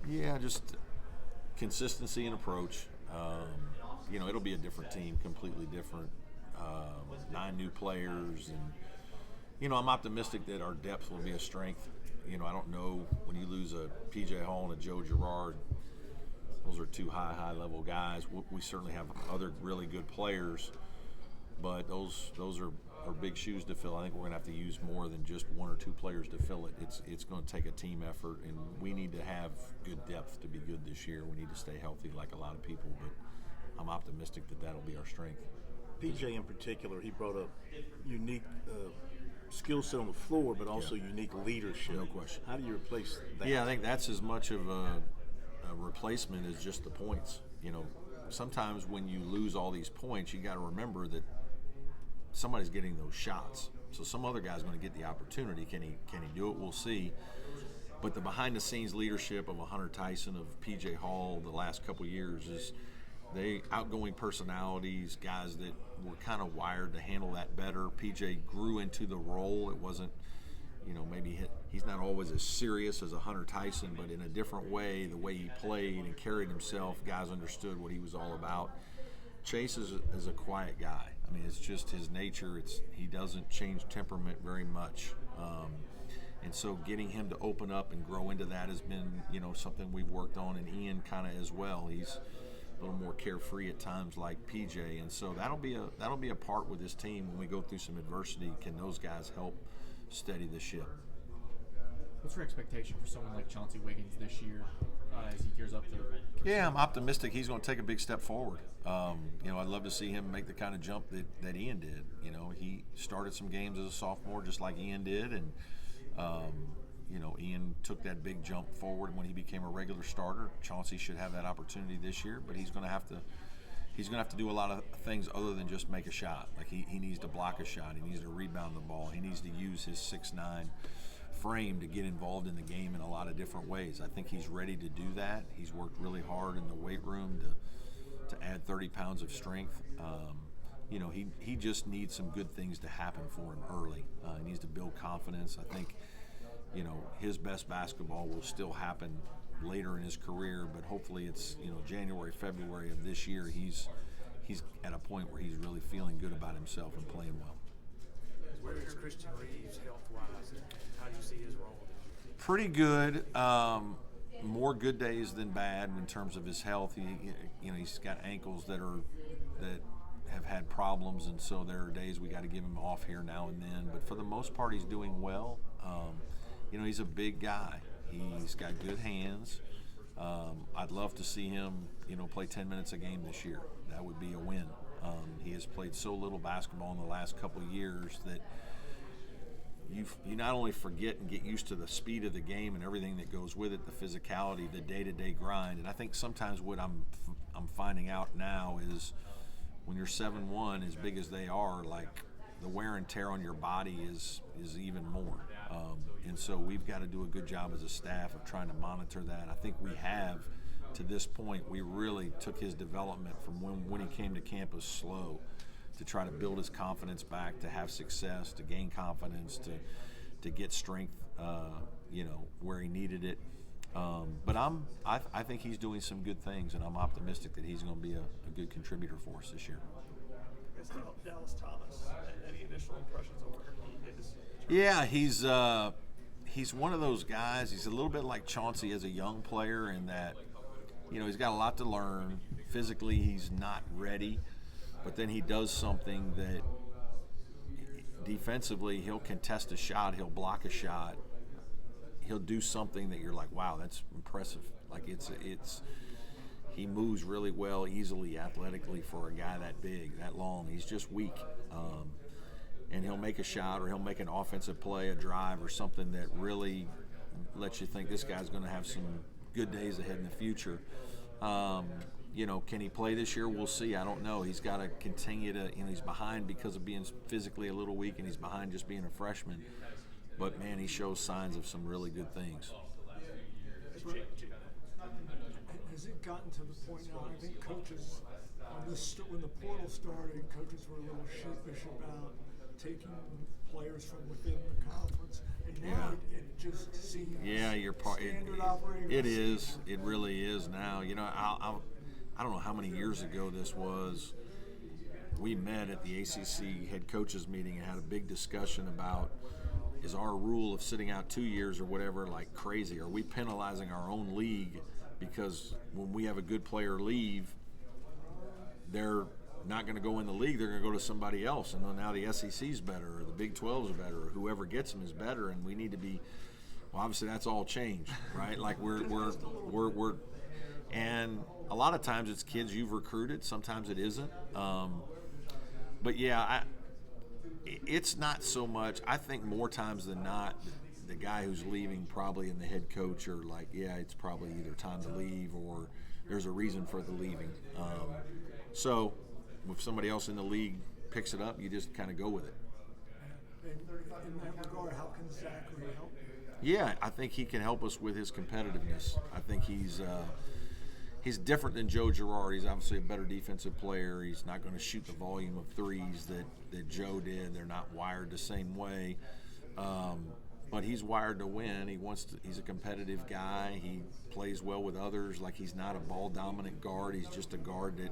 Yeah, just consistency and approach. It'll be a different team, completely different. 9 new players, and I'm optimistic that our depth will be a strength. I don't know when you lose a PJ Hall and a Joe Girard. Those are two high level guys. We certainly have other really good players, but those are big shoes to fill. I think we're going to have to use more than just 1 or 2 players to fill it. It's going to take a team effort, and we need to have good depth to be good this year. We need to stay healthy like a lot of people, but I'm optimistic that that'll be our strength. PJ in particular, he brought a unique skill set on the floor, but also unique leadership. No question. How do you replace that? Yeah, I think that's as much of a replacement as just the points. Sometimes when you lose all these points, you got to remember that somebody's getting those shots. So some other guy's going to get the opportunity. Can he do it? We'll see. But the behind-the-scenes leadership of a Hunter Tyson, of P.J. Hall, the last couple of years is they outgoing personalities, guys that were kind of wired to handle that better. P.J. grew into the role. It wasn't, maybe he's not always as serious as a Hunter Tyson, but in a different way, the way he played and carried himself, guys understood what he was all about. Chase is a quiet guy. I mean, it's just his nature. He doesn't change temperament very much. And so getting him to open up and grow into that has been, something we've worked on, and Ian kind of as well. He's a little more carefree at times like PJ, and so that'll be a part with this team when we go through some adversity. Can those guys help steady the ship? What's your expectation for someone like Chauncey Wiggins this year as he gears up to? Yeah, I'm optimistic he's going to take a big step forward. I'd love to see him make the kind of jump that Ian did. He started some games as a sophomore just like Ian did, and Ian took that big jump forward when he became a regular starter. Chauncey should have that opportunity this year, but he's going to have to do a lot of things other than just make a shot. Like he needs to block a shot. He needs to rebound the ball. He needs to use his 6'9" frame to get involved in the game in a lot of different ways. I think he's ready to do that. He's worked really hard in the weight room to add 30 pounds of strength. He just needs some good things to happen for him early. He needs to build confidence. I think, his best basketball will still happen later in his career, but hopefully it's, January, February of this year, he's at a point where he's really feeling good about himself and playing well. Where is Christian Reeves health-wise? How do you see his role? Pretty good. More good days than bad in terms of his health. He's got ankles that have had problems, and so there are days we got to give him off here now and then. But for the most part, he's doing well. He's a big guy. He's got good hands. I'd love to see him, play 10 minutes a game this year. That would be a win. He has played so little basketball in the last couple of years that you not only forget and get used to the speed of the game and everything that goes with it, the physicality, the day-to-day grind. And I think sometimes what I'm finding out now is when you're 7'1", as big as they are, like the wear and tear on your body is even more. And so we've got to do a good job as a staff of trying to monitor that. I think we have to this point. We really took his development from when he came to campus slow to try to build his confidence back, to have success, to gain confidence, to get strength, where he needed it. But I think he's doing some good things, and I'm optimistic that he's going to be a good contributor for us this year. Dallas Thomas, any initial impressions of where he is? Yeah, he's one of those guys. He's a little bit like Chauncey as a young player in that, he's got a lot to learn. Physically, he's not ready, but then he does something that defensively, he'll contest a shot, he'll block a shot, he'll do something that you're like, wow, that's impressive. Like he moves really well, easily, athletically for a guy that big, that long. He's just weak. And he'll make a shot, or he'll make an offensive play, a drive, or something that really lets you think this guy's going to have some good days ahead in the future. Can he play this year? We'll see. I don't know. He's got to continue to, he's behind because of being physically a little weak, and he's behind just being a freshman. But, man, he shows signs of some really good things. Has it gotten to the point now, I think coaches, when the portal started, coaches were a little sheepish about taking players from within the conference, and now it just seems You're part. standard operating It procedure. is. It really is now. You know, I don't know how many years ago this was. We met at the ACC head coaches meeting and had a big discussion about, is our rule of sitting out 2 years or whatever like crazy? Are we penalizing our own league because when we have a good player leave, they're not going to go in the league, they're going to go to somebody else, and then now the SEC's better or the Big 12's better or whoever gets them is better, and we need to be. Well, obviously that's all changed, right? Like we're and a lot of times it's kids you've recruited, sometimes it isn't. But yeah, it's not so much. I think more times than not, the guy who's leaving probably and the head coach are like, yeah, it's probably either time to leave or there's a reason for the leaving. So if somebody else in the league picks it up, you just kind of go with it. And in that regard, how can Zachary help? Yeah, I think he can help us with his competitiveness. I think he's different than Joe Girard. He's obviously a better defensive player. He's not going to shoot the volume of threes that Joe did. They're not wired the same way. But he's wired to win. He's a competitive guy. He plays well with others. Like, he's not a ball-dominant guard. He's just a guard that,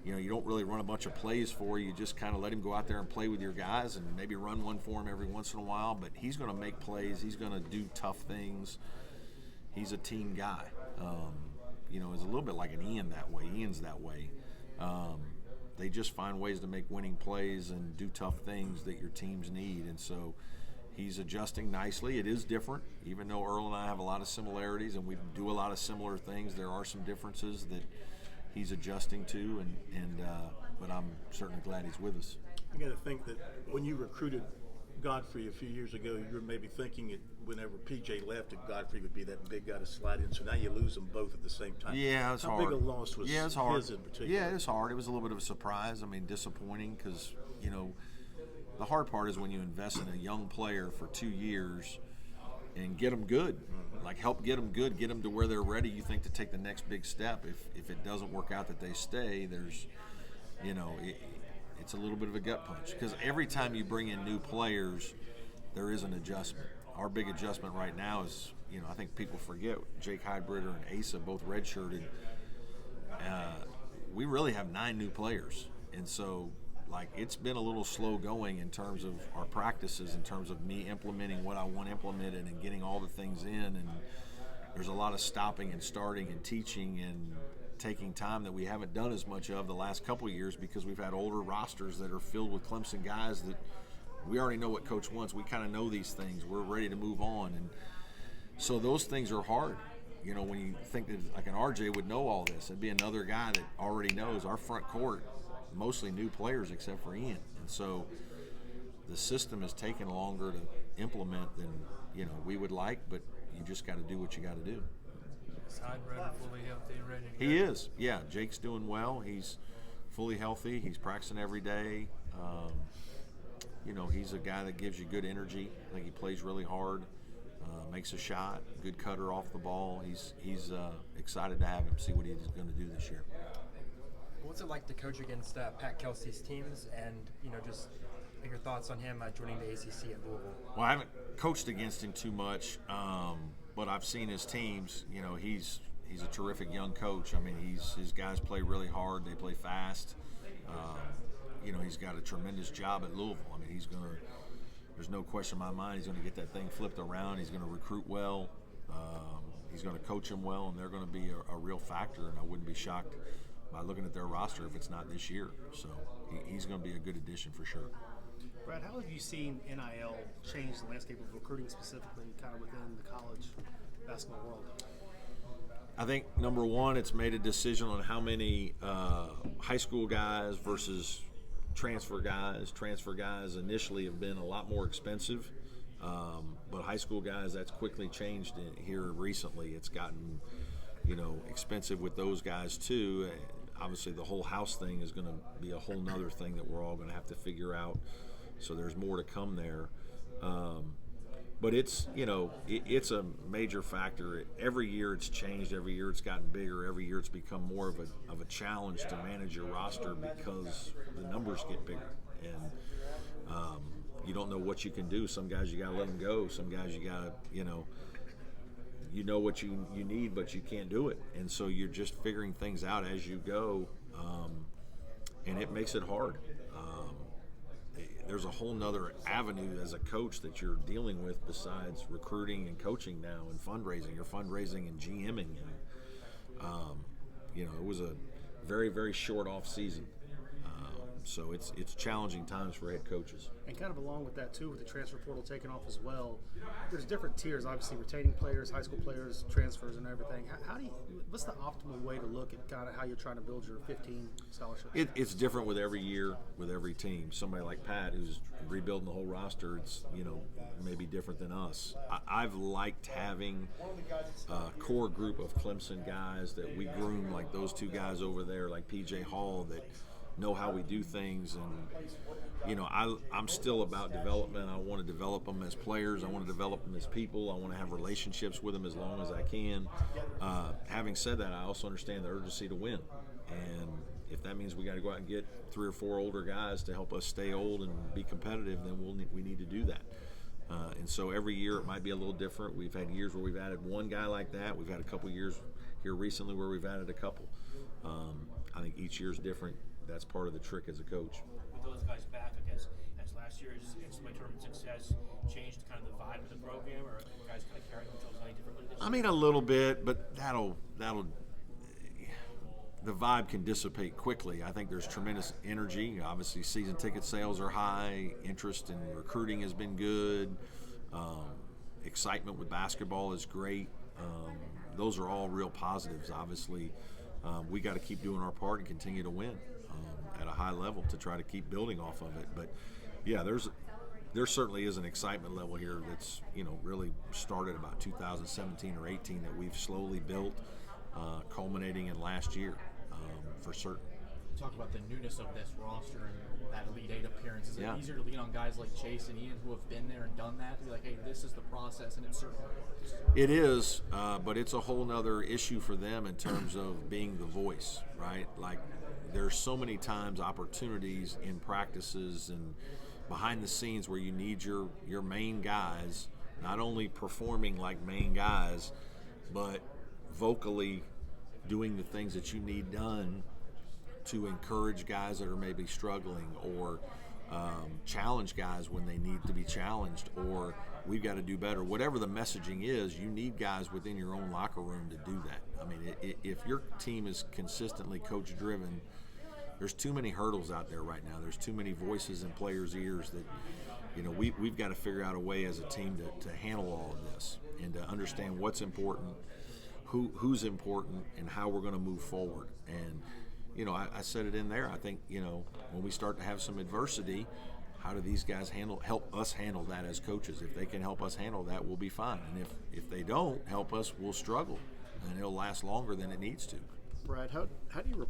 you don't really run a bunch of plays for. You just kind of let him go out there and play with your guys and maybe run one for him every once in a while. But he's going to make plays. He's going to do tough things. He's a team guy. Is a little bit like an Ian that way. Ian's that way. They just find ways to make winning plays and do tough things that your teams need. And so he's adjusting nicely. It is different. Even though Earl and I have a lot of similarities and we do a lot of similar things, there are some differences that he's adjusting to. But I'm certainly glad he's with us. I got to think that when you recruited Godfrey a few years ago, you were maybe thinking it whenever PJ left, that Godfrey would be that big guy to slide in. So now you lose them both at the same time. Yeah, it's hard. How big a loss was it's hard. his in particular? Yeah, it's hard. It was a little bit of a surprise. I mean, disappointing because, the hard part is when you invest in a young player for 2 years and get them good. Like, help get them good, get them to where they're ready, you think, to take the next big step. If it doesn't work out that they stay, there's, it's a little bit of a gut punch. Because every time you bring in new players, there is an adjustment. Our big adjustment right now is, I think people forget, Jake Heidbritter and Asa both redshirted. We really have 9 new players. And so, it's been a little slow going in terms of our practices, in terms of me implementing what I want implemented and getting all the things in. And there's a lot of stopping and starting and teaching and taking time that we haven't done as much of the last couple of years because we've had older rosters that are filled with Clemson guys that we already know what coach wants. We kind of know these things. We're ready to move on. And so those things are hard. When you think that like an RJ would know all this, it'd be another guy that already knows. Our front court, mostly new players except for Ian. And so the system has taken longer to implement than, we would like, but you just got to do what you got to do. Heidbritter fully healthy and ready to go. He is. Yeah, Jake's doing well. He's fully healthy. He's practicing every day. He's a guy that gives you good energy. I think he plays really hard, makes a shot, good cutter off the ball. He's excited to have him, see what he's going to do this year. What's it like to coach against Pat Kelsey's teams, and just your thoughts on him joining the ACC at Louisville? Well, I haven't coached against him too much, but I've seen his teams. He's a terrific young coach. I mean, his guys play really hard. They play fast. He's got a tremendous job at Louisville. I mean, there's no question in my mind he's going to get that thing flipped around. He's going to recruit well. He's going to coach them well, and they're going to be a real factor, and I wouldn't be shocked by looking at their roster if it's not this year. So he's going to be a good addition for sure. Brad, how have you seen NIL change the landscape of recruiting specifically kind of within the college basketball world? I think, number one, it's made a decision on how many high school guys versus transfer guys. Transfer guys initially have been a lot more expensive, but high school guys, that's quickly changed here recently. It's gotten, expensive with those guys too. Obviously, the whole house thing is going to be a whole nother thing that we're all going to have to figure out. So there's more to come there. But it's, it's a major factor. Every year it's changed. Every year it's gotten bigger. Every year it's become more of a challenge to manage your roster because the numbers get bigger. And You don't know what you can do. Some guys you got to let them go. Some guys you got to, you know what you need, but you can't do it. And so you're just figuring things out as you go, and it makes it hard. There's a whole nother avenue as a coach that you're dealing with besides recruiting and coaching now and fundraising. You're fundraising and GMing. And, it was a very, very short off season. So it's challenging times for head coaches. And kind of along with that too, with the transfer portal taking off as well, there's different tiers. Obviously, retaining players, high school players, transfers, and everything. What's the optimal way to look at kind of how you're trying to build your 15 scholarships? It's different with every year, with every team. Somebody like Pat, who's rebuilding the whole roster, it's maybe different than us. I've liked having a core group of Clemson guys that we groom, like those two guys over there, like PJ Hall, that know how we do things. And I'm still about development. I want to develop them as players. I want to develop them as people. I want to have relationships with them as long as I can. Having said that, I also understand the urgency to win, and if that means we got to go out and get 3 or 4 older guys to help us stay old and be competitive, then we need to do that. And so every year it might be a little different. We've had years where we've added one guy like that. We've had a couple years here recently where we've added a couple. I think each year's different. That's part of the trick as a coach. With those guys back, I guess, as last year's NCAA tournament success changed kind of the vibe of the program, or guys kind of carrying themselves any differently this year? I mean, a little bit, but that'll the vibe can dissipate quickly. I think there's tremendous energy. Obviously, season ticket sales are high. Interest in recruiting has been good. Excitement with basketball is great. Those are all real positives. Obviously, we got to keep doing our part and continue to win at a high level to try to keep building off of it. But yeah, there certainly is an excitement level here that's really started about 2017 or 18 that we've slowly built, culminating in last year for certain. Talk about the newness of this roster and that Elite Eight appearance. Is it Yeah. easier to lean on guys like Chase and Ian who have been there and done that to be like, hey, this is the process and it certainly works? It is, but it's a whole nother issue for them in terms of being the voice, right? Like, there's so many times opportunities in practices and behind the scenes where you need your main guys not only performing like main guys, but vocally doing the things that you need done to encourage guys that are maybe struggling, or challenge guys when they need to be challenged, or we've got to do better. Whatever the messaging is, you need guys within your own locker room to do that. I mean, if your team is consistently coach-driven, there's too many hurdles out there right now. There's too many voices in players' ears that, we've got to figure out a way as a team to handle all of this and to understand what's important, who's important, and how we're going to move forward. And I said it in there. I think, when we start to have some adversity, how do these guys help us handle that as coaches? If they can help us handle that, we'll be fine. And if they don't help us, we'll struggle, and it'll last longer than it needs to. Brad, how do you replace